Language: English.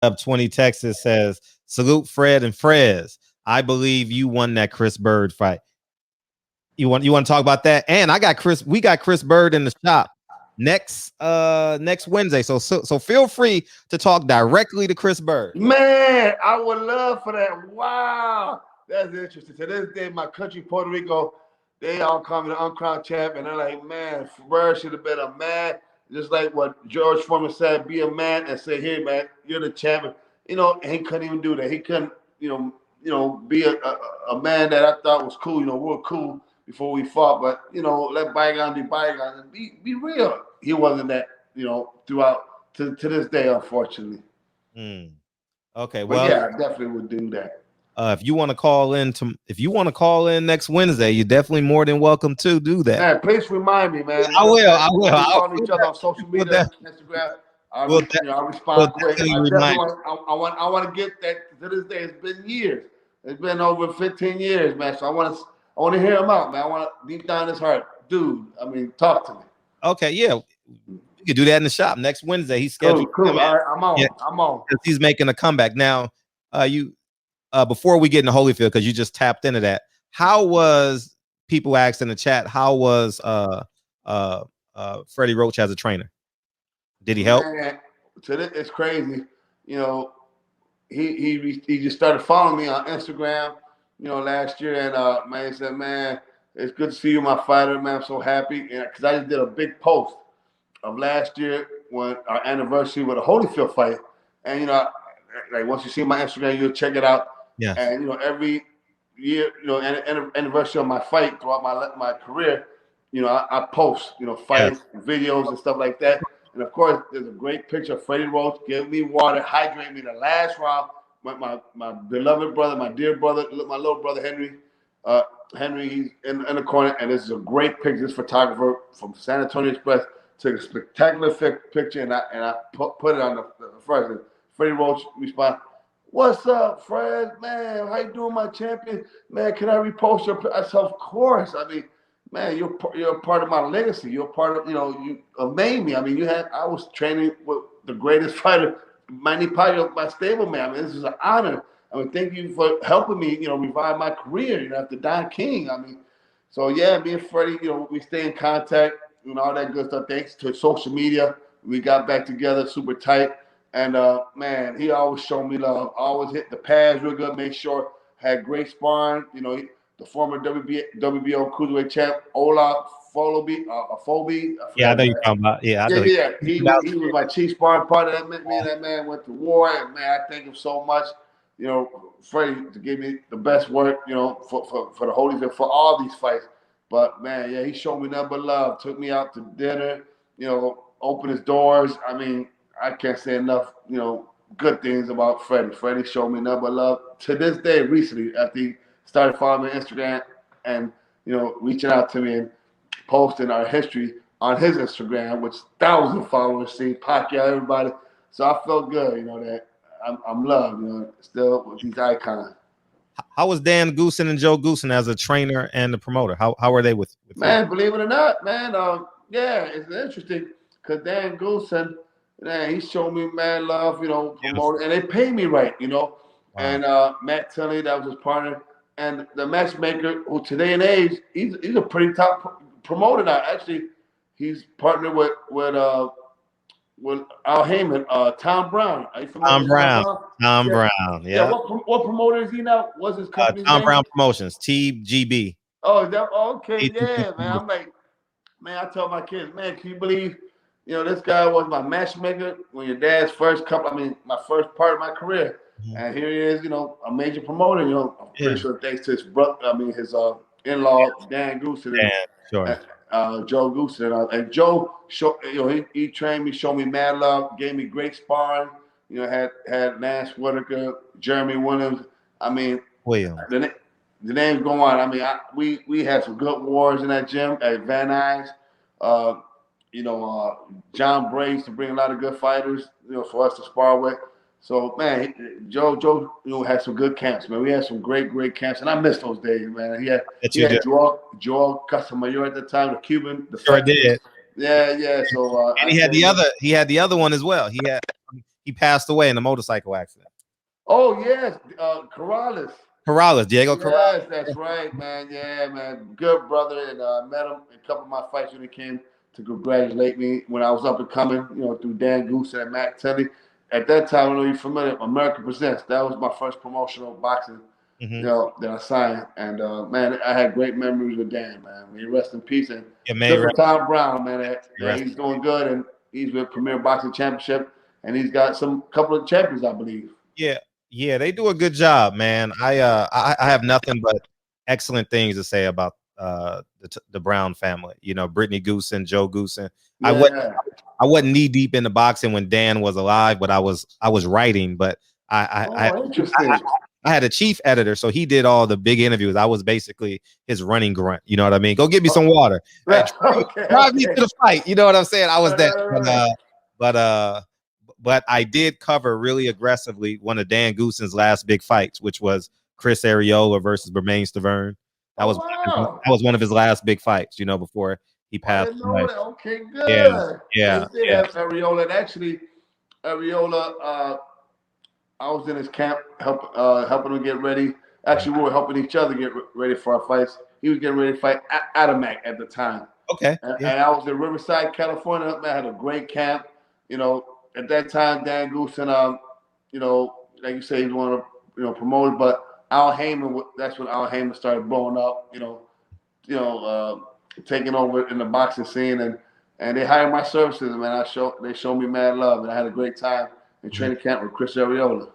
Up 20 Texas says, salute Fred and Frez. I believe you won that Chris Byrd fight. You want to talk about that? And we got Chris Byrd in the shop next Wednesday. So feel free to talk directly to Chris Byrd. Man, I would love for that. Wow. That's interesting. To this day, my country, Puerto Rico, they all call me the uncrowned champ, and they're like, man, Byrd should have been a man. Just like what George Foreman said, be a man and say, hey, man, you're the champion. And he couldn't even do that. He couldn't, be a man that I thought was cool. We were cool before we fought, but, let bygones be bygones and be real. He wasn't that, throughout to this day, unfortunately. Okay, well, yeah, I definitely would do that. If you want to call in next Wednesday, you're definitely more than welcome to do that. Man, please remind me, man. I will. We follow each other on social media, Instagram. I'll respond quick. I want to get that to this day. It's been years. It's been over 15 years, man. So I want to hear him out, man. I want to deep down his heart, dude. I mean, talk to me. Okay, yeah. You can do that in the shop next Wednesday. He's scheduled. Cool. All right, I'm on. Yeah, I'm on. He's making a comeback now. Before we get into Holyfield, because you just tapped into that. How was people asked in the chat? How was Freddie Roach as a trainer? Did he help? Man, it's crazy. He just started following me on Instagram. Last year, and man, he said, man, it's good to see you, my fighter, man. I'm so happy, because I just did a big post of last year when our anniversary with a Holyfield fight, and like once you see my Instagram, you'll check it out. Yeah. And every year, anniversary of my fight throughout my career, I post, fights, videos, and stuff like that. And of course, there's a great picture of Freddie Roach giving me water, hydrating me the last round. My beloved brother, my dear brother, my little brother Henry. Henry, he's in the corner, and this is a great picture. This photographer from San Antonio Express took a spectacular picture, and I put it on the first. Freddie Roach responded, "What's up, Fred? Man, how you doing, my champion? Man, can I repost your?" I said, "Of course." I mean, man, you're a part of my legacy. You're a part of, you made me. I mean, I was training with the greatest fighter, Manny Pacquiao, my stableman. I mean, this is an honor. I mean, thank you for helping me, revive my career, after Don King. I mean, so yeah, me and Freddie, we stay in contact, all that good stuff. Thanks to social media, we got back together super tight. And man, he always showed me love. Always hit the pads real good. Made sure had great sparring. The former WBO cruiserweight champ Ola Folobi. Yeah, I know you're talking about. Yeah, He was my chief sparring partner. Me and that man went to war. And man, I thank him so much. Freddie to give me the best work. For the Holyfield for all these fights. But man, yeah, he showed me nothing but love. Took me out to dinner. Opened his doors. I mean, I can't say enough, good things about Freddie. Freddie showed me nothing but love. To this day, recently, after he started following me on Instagram and, reaching out to me and posting our history on his Instagram, which thousands of followers see, Pacquiao, everybody. So I felt good, that I'm loved, still with these icons. How was Dan Goosen and Joe Goosen as a trainer and the promoter? How are they with man, you? Believe it or not, man, yeah, it's interesting because Dan Goosen, man, he showed me mad love, promoter, and they pay me right, Wow. And Matt Tilley, that was his partner, and the matchmaker, who today and age, he's a pretty top promoter now. Actually, he's partnered with Al Heyman, Tom Brown. Are you familiar with Tom Brown? Yeah. Yeah. What promoter is he now? What's his company's Tom name? Brown Promotions, TGB. Oh, okay, yeah, man. I'm like, man, I tell my kids, man, can you believe? This guy was my matchmaker when your dad's my first part of my career. Mm-hmm. And here he is, a major promoter, I'm pretty sure thanks to his brother, his in-law, Dan Goosen. Yeah, sure. Joe Goosen. And Joe, he trained me, showed me mad love, gave me great sparring. Had Lance Whitaker, Jeremy Williams. I mean, the names go on. I mean, we had some good wars in that gym at Van Nuys. John Brace to bring a lot of good fighters, for us to spar with. So, man, Joe, had some good camps, man. We had some great camps, and I miss those days, man. He had Joel Casamayor at the time, the Cuban. The sure did. Yeah. So, and he had the other one as well. He He passed away in a motorcycle accident. Oh yes, Corrales. Corrales, Diego Yes, Corrales. that's right, man. Yeah, man. Good brother, and I met him in a couple of my fights when he came to congratulate me when I was up and coming. You know, through Dan Goosen and Matt Telly. At that time, I don't know if you're familiar. America Presents. That was my first promotional boxing. You know, that I signed, and man, I had great memories with Dan, man. May he rest in peace. And good for Tom Brown, man. Yeah, he's doing good, and he's with Premier Boxing Championship, and he's got some couple of champions, I believe. Yeah, they do a good job, man. I have nothing but excellent things to say about the Brown family. You know, Brittany Goosen, Joe Goosen. Yeah. I wasn't knee deep in the boxing when Dan was alive, but I was writing. But Interesting. I had a chief editor, so he did all the big interviews. I was basically his running grunt. You know what I mean? Go get me some water. Hey, drive me to the fight. You know what I'm saying? I was that. But I did cover really aggressively one of Dan Goosen's last big fights, which was Chris Arreola versus Bermain Stavern. That was one of his last big fights, you know, before he passed away. Okay, good. Yeah. Arreola. And actually, Arreola, I was in his camp helping him get ready. Actually, we were helping each other get ready for our fights. He was getting ready to fight Adamak at the time. Okay. And I was in Riverside, California. I had a great camp. You know, at that time, Dan Goosen, you know, like you say, he wanted to, promote it. But Al Heyman, that's when Al Heyman started blowing up. Taking over in the boxing scene, and they hired my services, man. They showed me mad love, and I had a great time in training camp with Chris Arreola.